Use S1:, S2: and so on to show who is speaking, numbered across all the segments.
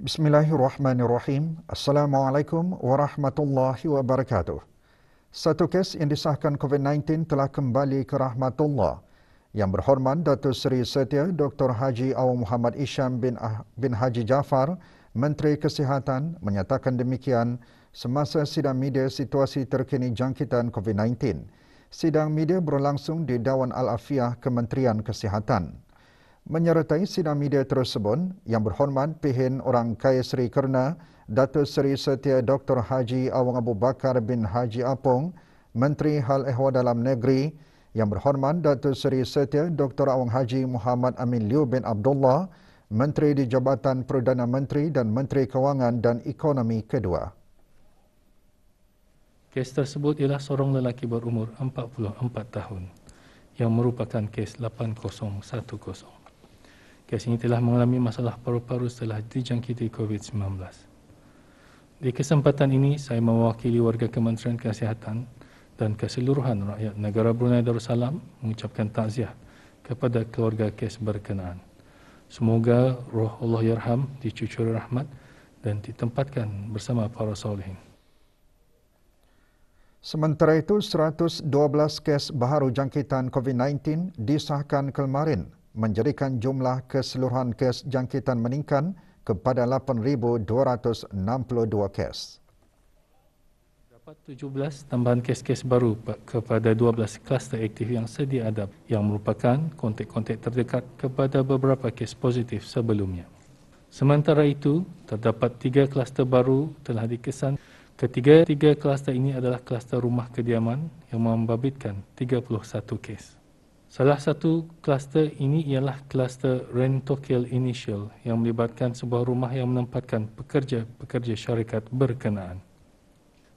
S1: Bismillahirrahmanirrahim. Assalamualaikum warahmatullahi wabarakatuh. Satu kes yang disahkan COVID-19 telah kembali ke rahmatullah. Yang berhormat Datuk Seri Setia Dr. Haji Awang Muhammad Isham bin Haji Jaafar, Menteri Kesihatan, menyatakan demikian semasa sidang media situasi terkini jangkitan COVID-19. Sidang media berlangsung di Dewan Al-Afiah Kementerian Kesihatan. Menyertai sidang media tersebut, Yang berhormat Pihin Orang Kaya Seri Kerna, Datuk Seri Setia Dr. Haji Awang Abu Bakar bin Haji Apong, Menteri Hal Ehwal Dalam Negeri, Yang berhormat Datuk Seri Setia Dr. Awang Haji Muhammad Amin Liu bin Abdullah, Menteri di Jabatan Perdana Menteri dan Menteri Kewangan dan Ekonomi kedua.
S2: Kes tersebut ialah seorang lelaki berumur 44 tahun yang merupakan kes 8010. Kes ini telah mengalami masalah paru-paru setelah dijangkiti COVID-19. Di kesempatan ini, saya mewakili warga Kementerian Kesihatan dan keseluruhan rakyat negara Brunei Darussalam mengucapkan takziah kepada keluarga kes berkenaan. Semoga roh Allah Yarham dicucuri rahmat dan ditempatkan bersama para solihin.
S1: Sementara itu, 112 kes baharu jangkitan COVID-19 disahkan kemarin, menjadikan jumlah keseluruhan kes jangkitan meningkat kepada 8,262 kes.
S2: Dapat 17 tambahan kes-kes baru kepada 12 kluster aktif yang sedia ada yang merupakan kontak-kontak terdekat kepada beberapa kes positif sebelumnya. Sementara itu, terdapat 3 kluster baru telah dikesan. Ketiga-tiga kluster ini adalah kluster rumah kediaman yang membabitkan 31 kes. Salah satu kluster ini ialah kluster Rentokil Initial yang melibatkan sebuah rumah yang menempatkan pekerja-pekerja syarikat berkenaan.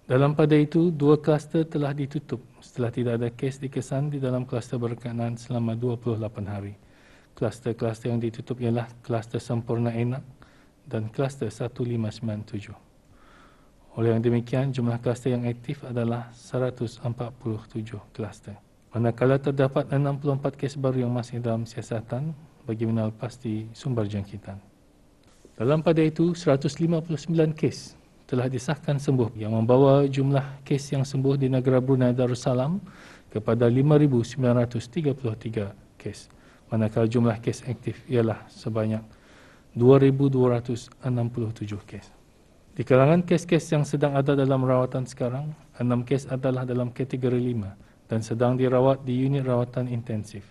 S2: Dalam pada itu, 2 kluster telah ditutup setelah tidak ada kes dikesan di dalam kluster berkenaan selama 28 hari. Kluster-kluster yang ditutup ialah kluster Sempurna Enak dan kluster 1597. Oleh yang demikian, jumlah kluster yang aktif adalah 147 kluster. Manakala terdapat 64 kes baru yang masih dalam siasatan bagi mengenal pasti sumber jangkitan. Dalam pada itu, 159 kes telah disahkan sembuh yang membawa jumlah kes yang sembuh di negara Brunei Darussalam kepada 5,933 kes. Manakala jumlah kes aktif ialah sebanyak 2,267 kes. Di kalangan kes-kes yang sedang ada dalam rawatan sekarang, 6 kes adalah dalam kategori 5 dan sedang dirawat di unit rawatan intensif.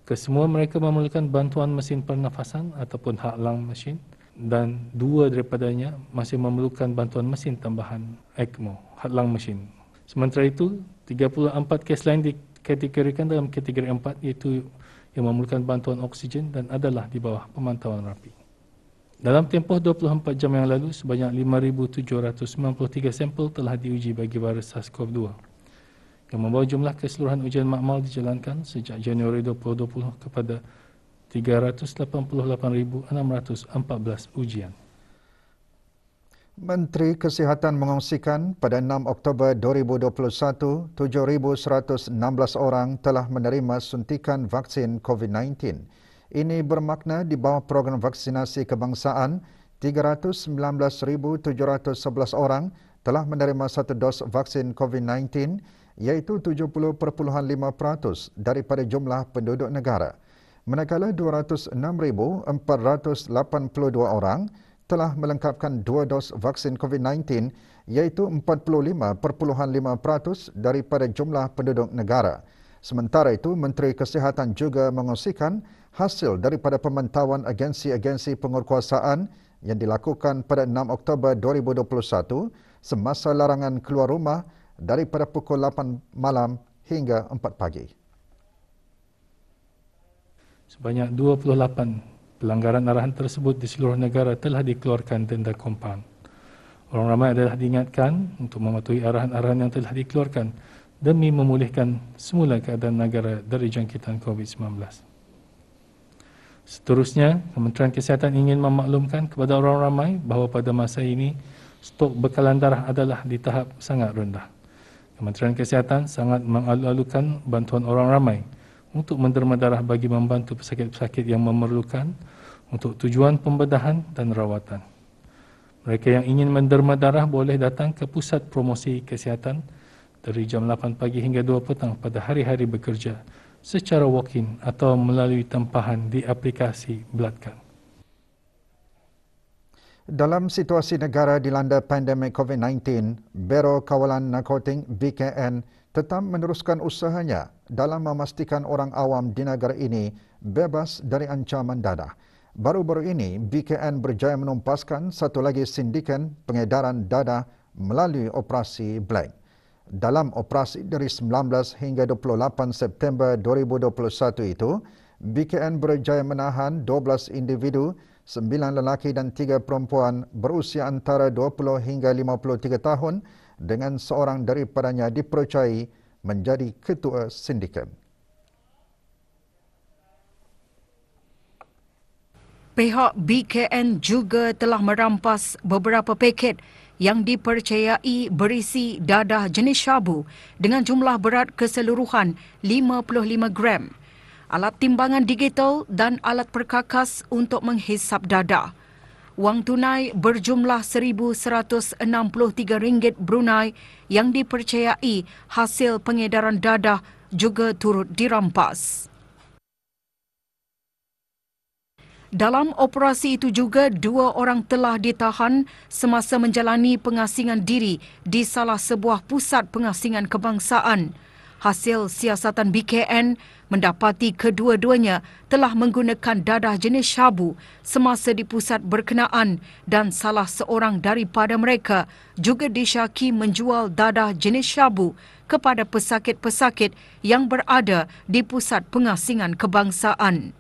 S2: Kesemua mereka memerlukan bantuan mesin pernafasan ataupun haklang mesin dan 2 daripadanya masih memerlukan bantuan mesin tambahan ECMO, haklang mesin. Sementara itu, 34 kes lain dikategorikan dalam kategori 4 iaitu yang memerlukan bantuan oksigen dan adalah di bawah pemantauan rapi. Dalam tempoh 24 jam yang lalu, sebanyak 5,793 sampel telah diuji bagi virus SARS-CoV-2 yang membawa jumlah keseluruhan ujian makmal dijalankan sejak Januari 2020 kepada 388,614 ujian.
S1: Menteri Kesihatan mengongsikan pada 6 Oktober 2021, 7,116 orang telah menerima suntikan vaksin COVID-19. Ini bermakna di bawah program vaksinasi kebangsaan, 319,711 orang telah menerima 1 dos vaksin COVID-19, iaitu 70.5% daripada jumlah penduduk negara. Manakala 206,482 orang telah melengkapkan 2 dos vaksin COVID-19, iaitu 45.5% daripada jumlah penduduk negara. Sementara itu, Menteri Kesihatan juga mengongsikan hasil daripada pemantauan agensi-agensi penguatkuasaan yang dilakukan pada 6 Oktober 2021 semasa larangan keluar rumah daripada pukul 8 malam hingga 4 pagi.
S2: Sebanyak 28 pelanggaran arahan tersebut di seluruh negara telah dikeluarkan denda kompaun. Orang ramai adalah diingatkan untuk mematuhi arahan-arahan yang telah dikeluarkan demi memulihkan semula keadaan negara dari jangkitan COVID-19. Seterusnya, Kementerian Kesihatan ingin memaklumkan kepada orang ramai bahawa pada masa ini stok bekalan darah adalah di tahap sangat rendah. Kementerian Kesihatan sangat mengalu-alukan bantuan orang ramai untuk menderma darah bagi membantu pesakit-pesakit yang memerlukan untuk tujuan pembedahan dan rawatan. Mereka yang ingin menderma darah boleh datang ke pusat promosi kesihatan dari jam 8 pagi hingga 2 petang pada hari-hari bekerja secara walk-in atau melalui tempahan di aplikasi BloodCard.
S1: Dalam situasi negara dilanda pandemik COVID-19, Biro Kawalan Narkotik BKN tetap meneruskan usahanya dalam memastikan orang awam di negara ini bebas dari ancaman dadah. Baru-baru ini, BKN berjaya menumpaskan satu lagi sindiken pengedaran dadah melalui operasi Black. Dalam operasi dari 19 hingga 28 September 2021 itu, BKN berjaya menahan 12 individu, 9 lelaki dan 3 perempuan berusia antara 20 hingga 53 tahun dengan seorang daripadanya dipercayai menjadi ketua sindiket.
S3: Pihak BKN juga telah merampas beberapa paket yang dipercayai berisi dadah jenis syabu dengan jumlah berat keseluruhan 55 gram, alat timbangan digital dan alat perkakas untuk menghisap dadah. Wang tunai berjumlah RM1,163 Brunei yang dipercayai hasil pengedaran dadah juga turut dirampas. Dalam operasi itu juga 2 orang telah ditahan semasa menjalani pengasingan diri di salah sebuah pusat pengasingan kebangsaan. Hasil siasatan BKN mendapati kedua-duanya telah menggunakan dadah jenis syabu semasa di pusat berkenaan dan salah seorang daripada mereka juga disyaki menjual dadah jenis syabu kepada pesakit-pesakit yang berada di pusat pengasingan kebangsaan.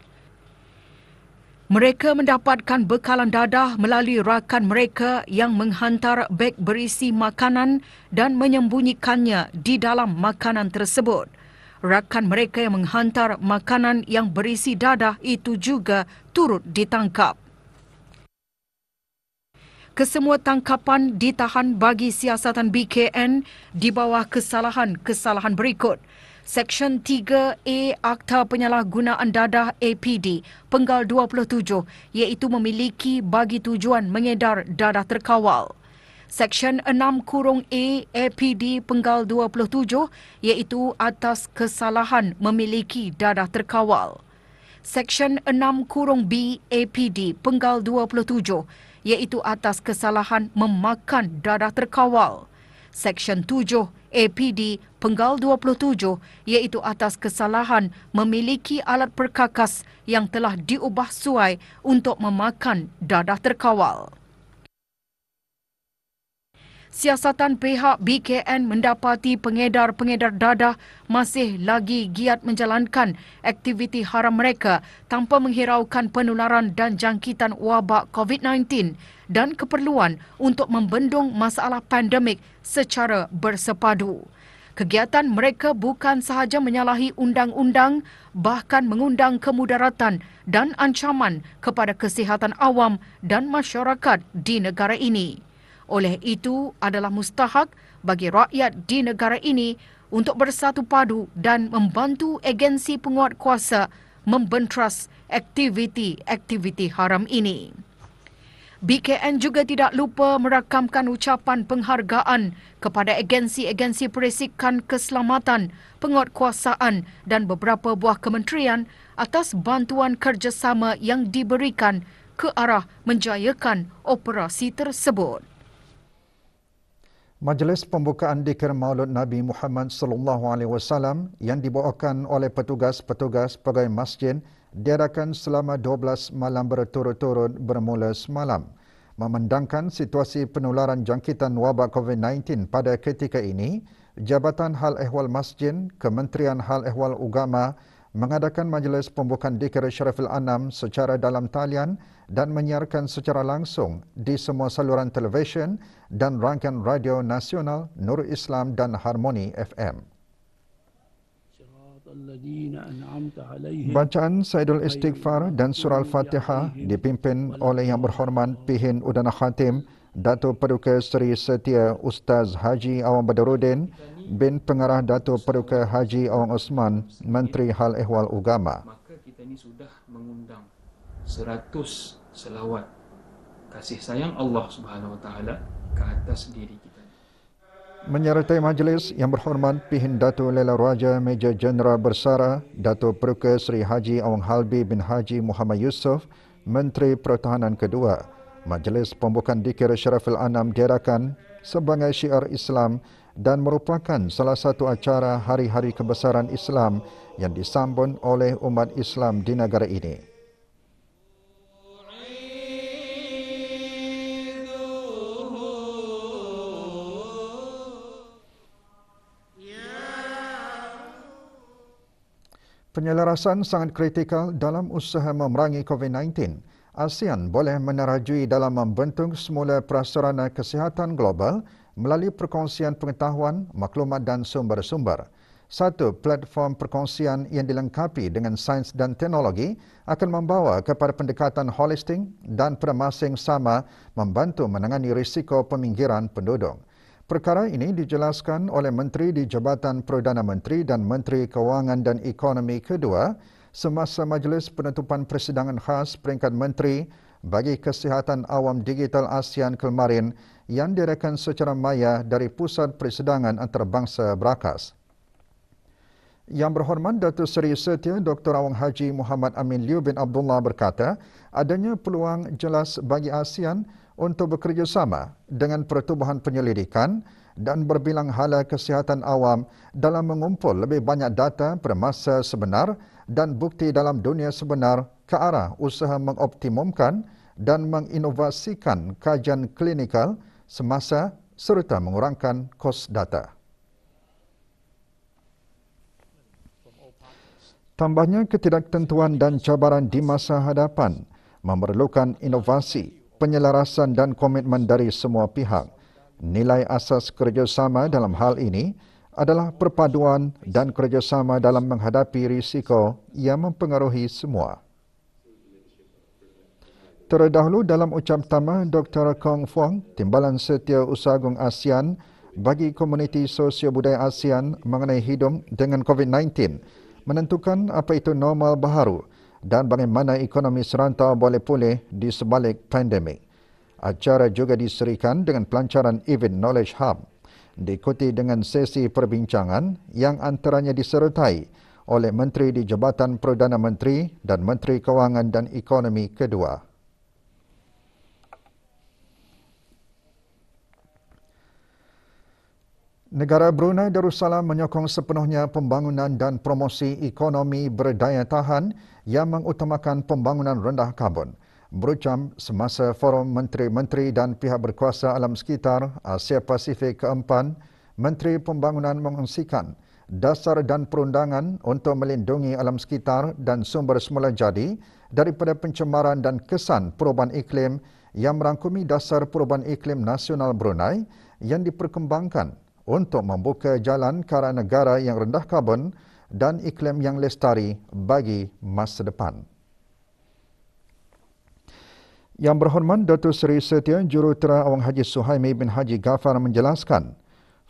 S3: Mereka mendapatkan bekalan dadah melalui rakan mereka yang menghantar beg berisi makanan dan menyembunyikannya di dalam makanan tersebut. Rakan mereka yang menghantar makanan yang berisi dadah itu juga turut ditangkap. Kesemua tangkapan ditahan bagi siasatan BKN di bawah kesalahan-kesalahan berikut. Seksyen 3A Akta Penyalahgunaan Dadah APD Penggal 27 iaitu memiliki bagi tujuan mengedar dadah terkawal. Seksyen 6-A APD Penggal 27 iaitu atas kesalahan memiliki dadah terkawal. Seksyen 6-B APD Penggal 27 iaitu atas kesalahan memakan dadah terkawal. Seksyen 7 APD Penggal 27 iaitu atas kesalahan memiliki alat perkakas yang telah diubah suai untuk memakan dadah terkawal. Siasatan pihak BKN mendapati pengedar-pengedar dadah masih lagi giat menjalankan aktiviti haram mereka tanpa menghiraukan penularan dan jangkitan wabak COVID-19 dan keperluan untuk membendung masalah pandemik secara bersepadu. Kegiatan mereka bukan sahaja menyalahi undang-undang, bahkan mengundang kemudaratan dan ancaman kepada kesihatan awam dan masyarakat di negara ini. Oleh itu, adalah mustahak bagi rakyat di negara ini untuk bersatu padu dan membantu agensi penguatkuasa membentras aktiviti-aktiviti haram ini. BKN juga tidak lupa merakamkan ucapan penghargaan kepada agensi-agensi perisikan keselamatan, penguatkuasaan dan beberapa buah kementerian atas bantuan kerjasama yang diberikan ke arah menjayakan operasi tersebut.
S1: Majlis pembukaan dikir Maulud Nabi Muhammad SAW yang dibawakan oleh petugas-petugas pegawai masjid diadakan selama 12 malam berturut-turut bermula semalam. Memandangkan situasi penularan jangkitan wabak COVID-19 pada ketika ini, Jabatan Hal Ehwal Masjid, Kementerian Hal Ehwal Agama mengadakan majlis pembukaan dikir Syarifil Anam secara dalam talian dan menyiarkan secara langsung di semua saluran televisyen dan rangkaian radio nasional Nurul Islam dan Harmoni FM. Bacaan Saidul Istighfar dan Surah Al-Fatihah dipimpin oleh Yang Berhormat Pihin Udana Khatim Datuk Paduka Seri Setia Ustaz Haji Awang Badaruddin bin Pengarah Datuk Paduka Haji Awang Osman, Menteri Hal Ehwal Agama.
S4: Maka kita ini sudah mengundang 100 selawat kasih sayang Allah Subhanahu Wa Taala ke atas diri kita.
S1: Menyertai majlis yang berhormat Pihin Dato' Lela Raja Major Jeneral Bersara Dato' Peruka Sri Haji Awang Halbi bin Haji Muhammad Yusof, Menteri Pertahanan kedua. Majlis pembukaan Dikir Syarafil Anam diadakan sebagai syiar Islam dan merupakan salah satu acara hari-hari kebesaran Islam yang disambut oleh umat Islam di negara ini. Penyelarasan sangat kritikal dalam usaha memerangi COVID-19. ASEAN boleh menerajui dalam membentuk semula prasarana kesihatan global melalui perkongsian pengetahuan, maklumat dan sumber-sumber. Satu platform perkongsian yang dilengkapi dengan sains dan teknologi akan membawa kepada pendekatan holistik dan pada masa yang sama membantu menangani risiko peminggiran penduduk. Perkara ini dijelaskan oleh Menteri di Jabatan Perdana Menteri dan Menteri Kewangan dan Ekonomi kedua semasa Majlis Penutupan Persidangan Khas Peringkat Menteri bagi Kesihatan Awam Digital ASEAN kemarin yang diadakan secara maya dari Pusat Persidangan Antarabangsa Berakas. Yang berhormat Datuk Seri Setia Dr. Awang Haji Muhammad Amin Liu bin Abdullah berkata, adanya peluang jelas bagi ASEAN untuk bekerjasama dengan Pertubuhan Penyelidikan dan berbilang hala kesihatan awam dalam mengumpul lebih banyak data pada masa sebenar dan bukti dalam dunia sebenar ke arah usaha mengoptimumkan dan menginovasikan kajian klinikal semasa serta mengurangkan kos data. Tambahnya, ketidaktentuan dan cabaran di masa hadapan memerlukan inovasi, penyelarasan dan komitmen dari semua pihak. Nilai asas kerjasama dalam hal ini adalah perpaduan dan kerjasama dalam menghadapi risiko yang mempengaruhi semua. Terdahulu dalam ucap pertama, Dr. Kong Fuang, Timbalan Setiausaha Agung ASEAN bagi Komuniti Sosio Budaya ASEAN mengenai hidup dengan COVID-19, menentukan apa itu normal baharu dan bagaimana ekonomi serantau boleh pulih di sebalik pandemik. Acara juga diserikan dengan pelancaran Event Knowledge Hub, diikuti dengan sesi perbincangan yang antaranya disertai oleh Menteri di Jabatan Perdana Menteri dan Menteri Kewangan dan Ekonomi kedua. Negara Brunei Darussalam menyokong sepenuhnya pembangunan dan promosi ekonomi berdaya tahan yang mengutamakan pembangunan rendah karbon. Berucap semasa Forum Menteri-Menteri dan pihak berkuasa alam sekitar Asia Pasifik keempat, Menteri Pembangunan mengongsikan dasar dan perundangan untuk melindungi alam sekitar dan sumber semula jadi daripada pencemaran dan kesan perubahan iklim yang merangkumi dasar perubahan iklim nasional Brunei yang diperkembangkan untuk membuka jalan ke arah negara yang rendah karbon dan iklim yang lestari bagi masa depan. Yang berhormat Datuk Seri Setia Jurutera Awang Haji Suhaimi bin Haji Ghaffar menjelaskan,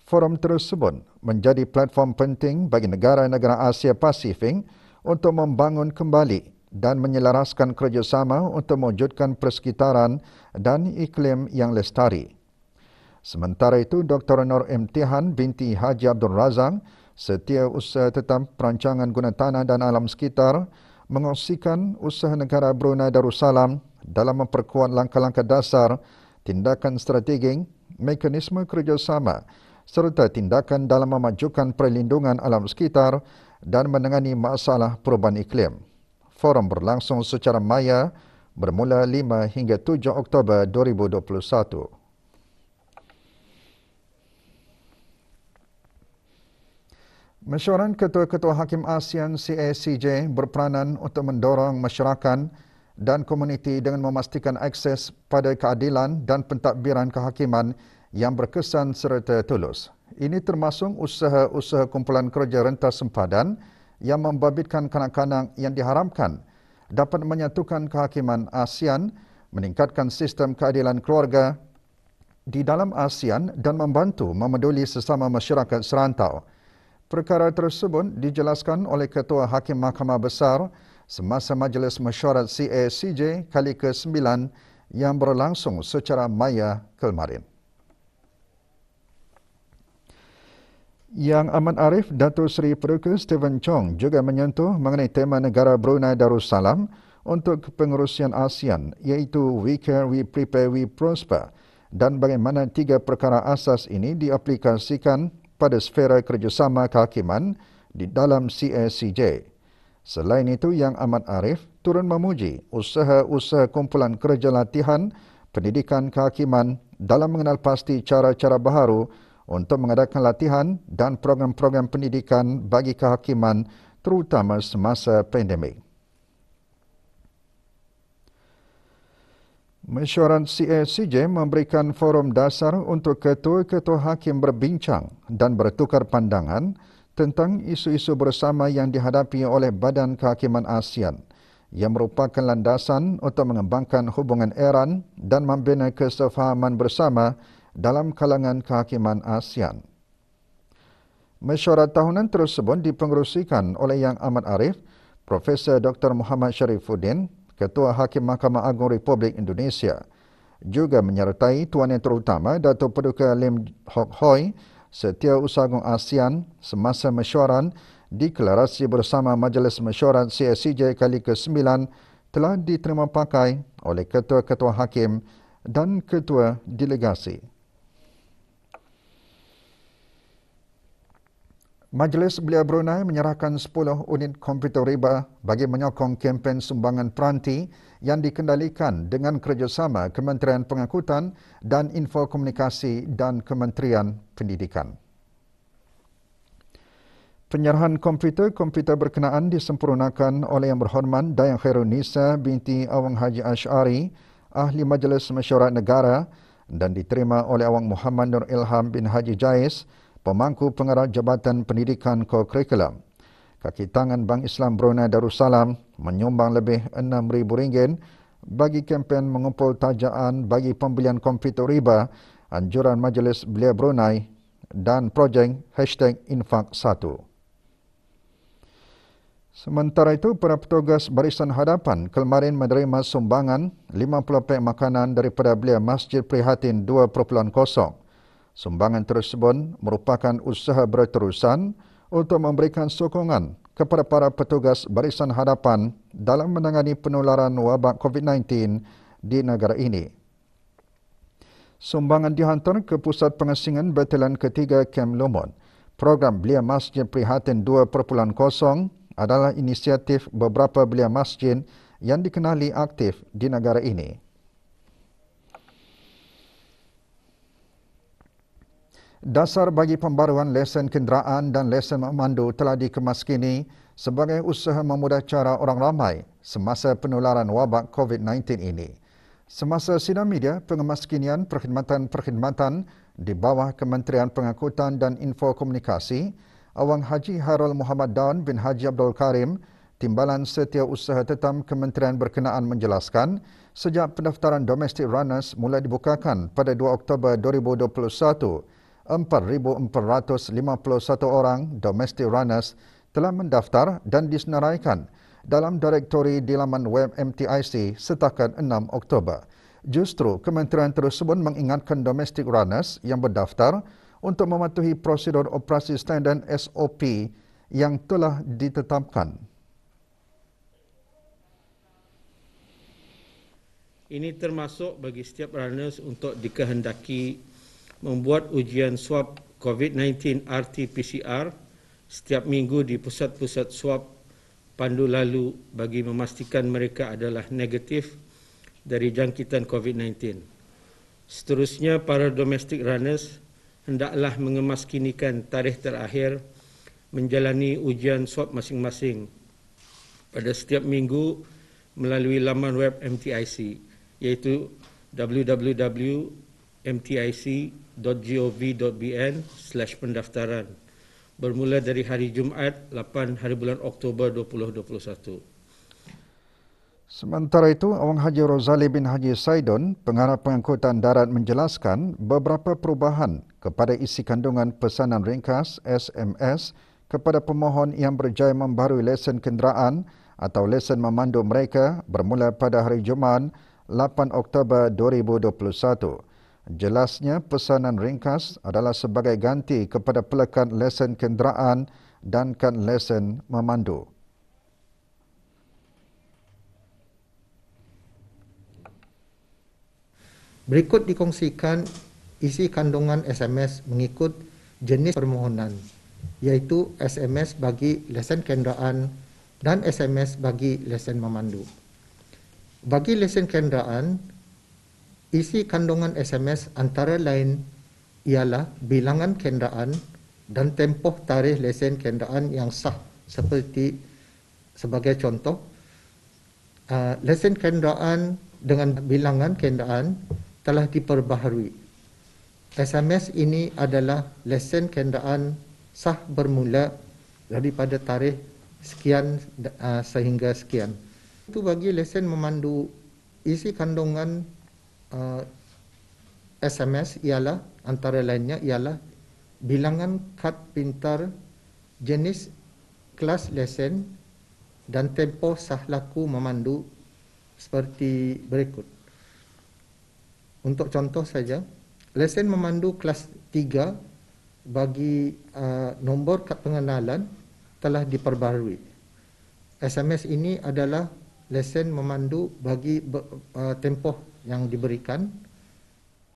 S1: forum tersebut menjadi platform penting bagi negara-negara Asia Pasifik untuk membangun kembali dan menyelaraskan kerjasama untuk mewujudkan persekitaran dan iklim yang lestari. Sementara itu, Dr. Nur Imtihan binti Haji Abdul Razak, Setiausaha Tetap Perancangan Guna Tanah dan Alam Sekitar, mengongsikan usaha negara Brunei Darussalam dalam memperkuat langkah-langkah dasar, tindakan strategik, mekanisme kerjasama serta tindakan dalam memajukan perlindungan alam sekitar dan menangani masalah perubahan iklim. Forum berlangsung secara maya bermula 5 hingga 7 Oktober 2021. Mesyuarat Ketua-Ketua Hakim ASEAN CACJ berperanan untuk mendorong masyarakat dan komuniti dengan memastikan akses pada keadilan dan pentadbiran kehakiman yang berkesan serta tulus. Ini termasuk usaha-usaha kumpulan kerja rentas sempadan yang membabitkan kanak-kanak yang diharapkan dapat menyatukan kehakiman ASEAN, meningkatkan sistem keadilan keluarga di dalam ASEAN dan membantu memeduli sesama masyarakat serantau. Perkara tersebut dijelaskan oleh Ketua Hakim Mahkamah Besar semasa Majlis Mesyuarat CACJ kali ke-9 yang berlangsung secara maya kemarin. Yang Amat Arif, Datuk Seri Paduka Stephen Chong juga menyentuh mengenai tema negara Brunei Darussalam untuk kepengerusian ASEAN iaitu We Care, We Prepare, We Prosper dan bagaimana 3 perkara asas ini diaplikasikan pada sfera kerjasama kehakiman di dalam CACJ. Selain itu, Yang Amat Arif turun memuji usaha-usaha kumpulan kerja latihan pendidikan kehakiman dalam mengenal pasti cara-cara baharu untuk mengadakan latihan dan program-program pendidikan bagi kehakiman terutama semasa pandemik. Mesyuarat CACJ memberikan forum dasar untuk ketua-ketua hakim berbincang dan bertukar pandangan tentang isu-isu bersama yang dihadapi oleh Badan Kehakiman ASEAN yang merupakan landasan untuk mengembangkan hubungan erat dan membina kesefahaman bersama dalam kalangan kehakiman ASEAN. Mesyuarat tahunan tersebut dipengerusikan oleh Yang Amat Arif, Profesor Dr. Muhammad Sharifuddin, Ketua Hakim Mahkamah Agung Republik Indonesia, juga menyertai Tuan Yang Terutama Datuk Paduka Lim Hock Hoi, Setiausaha Agung ASEAN semasa mesyuarat. Deklarasi bersama Majlis Mesyuarat CACJ kali ke-9 telah diterima pakai oleh ketua-ketua hakim dan ketua delegasi. Majlis Belia Brunei menyerahkan 10 unit komputer riba bagi menyokong kempen sumbangan peranti yang dikendalikan dengan kerjasama Kementerian Pengangkutan dan Infokomunikasi dan Kementerian Pendidikan. Penyerahan komputer berkenaan disempurnakan oleh Yang Berhormat Dayang Khairunisa binti Awang Haji Ash'ari, Ahli Majlis Mesyuarat Negara, dan diterima oleh Awang Muhammad Nur Ilham bin Haji Jais, Pemangku Pengarah Jabatan Pendidikan Co-Curriculum. Kaki tangan Bank Islam Brunei Darussalam menyumbang lebih RM6,000 bagi kempen mengumpul tajaan bagi pembelian komputer riba anjuran Majlis Belia Brunei dan projek #Infak1. Sementara itu, para petugas Barisan Hadapan kemarin menerima sumbangan 50 pek makanan daripada Belia Masjid Prihatin 2.0. Sumbangan tersebut merupakan usaha berterusan untuk memberikan sokongan kepada para petugas Barisan Hadapan dalam menangani penularan wabak COVID-19 di negara ini. Sumbangan dihantar ke Pusat Pengasingan Batalan Ketiga Kem Lumut. Program Belia Masjid Prihatin 2.0 adalah inisiatif beberapa belia masjid yang dikenali aktif di negara ini. Dasar bagi pembaruan lesen kenderaan dan lesen memandu telah dikemas kini sebagai usaha memudah cara orang ramai semasa penularan wabak COVID-19 ini. Semasa sidang media pengemaskinian perkhidmatan di bawah Kementerian Pengangkutan dan Infokomunikasi, Awang Haji Harul Muhammad Daun bin Haji Abdul Karim, Timbalan Setiausaha Tetam Kementerian berkenaan menjelaskan, sejak pendaftaran domestic runners mula dibukakan pada 2 Oktober 2021, 4,451 orang domestic runners telah mendaftar dan disenaraikan dalam direktori di laman web MTIC setakat 6 Oktober. Justru kementerian tersebut mengingatkan domestic runners yang berdaftar untuk mematuhi prosedur operasi standard SOP yang telah ditetapkan.
S5: Ini termasuk bagi setiap runners untuk dikehendaki membuat ujian swab COVID-19 RT-PCR setiap minggu di pusat-pusat swab pandu lalu bagi memastikan mereka adalah negatif dari jangkitan COVID-19. Seterusnya, para domestic runners hendaklah mengemaskinikan tarikh terakhir menjalani ujian swab masing-masing pada setiap minggu melalui laman web MTIC iaitu www.mtic.gov.bn/pendaftaran bermula dari hari Jumaat 8 hari bulan Oktober 2021.
S1: Sementara itu, Awang Haji Rozali bin Haji Saidun, Pengarah Pengangkutan Darat menjelaskan beberapa perubahan kepada isi kandungan pesanan ringkas SMS kepada pemohon yang berjaya membarui lesen kenderaan atau lesen memandu mereka bermula pada hari Jumaat 8 Oktober 2021. Jelasnya, pesanan ringkas adalah sebagai ganti kepada pelekan lesen kenderaan dan kad lesen memandu.
S6: Berikut dikongsikan isi kandungan SMS mengikut jenis permohonan, iaitu SMS bagi lesen kenderaan dan SMS bagi lesen memandu. Bagi lesen kenderaan, isi kandungan SMS antara lain ialah bilangan kenderaan dan tempoh tarikh lesen kenderaan yang sah, seperti sebagai contoh, lesen kenderaan dengan bilangan kenderaan telah diperbaharui. SMS ini adalah lesen kenderaan sah bermula daripada tarikh sekian sehingga sekian. Itu bagi lesen memandu, isi kandungan SMS ialah antara lainnya ialah bilangan kad pintar, jenis kelas lesen dan tempoh sah laku memandu seperti berikut. Untuk contoh saja, lesen memandu kelas 3 bagi nombor kad pengenalan telah diperbaharui. SMS ini adalah lesen memandu bagi tempoh yang diberikan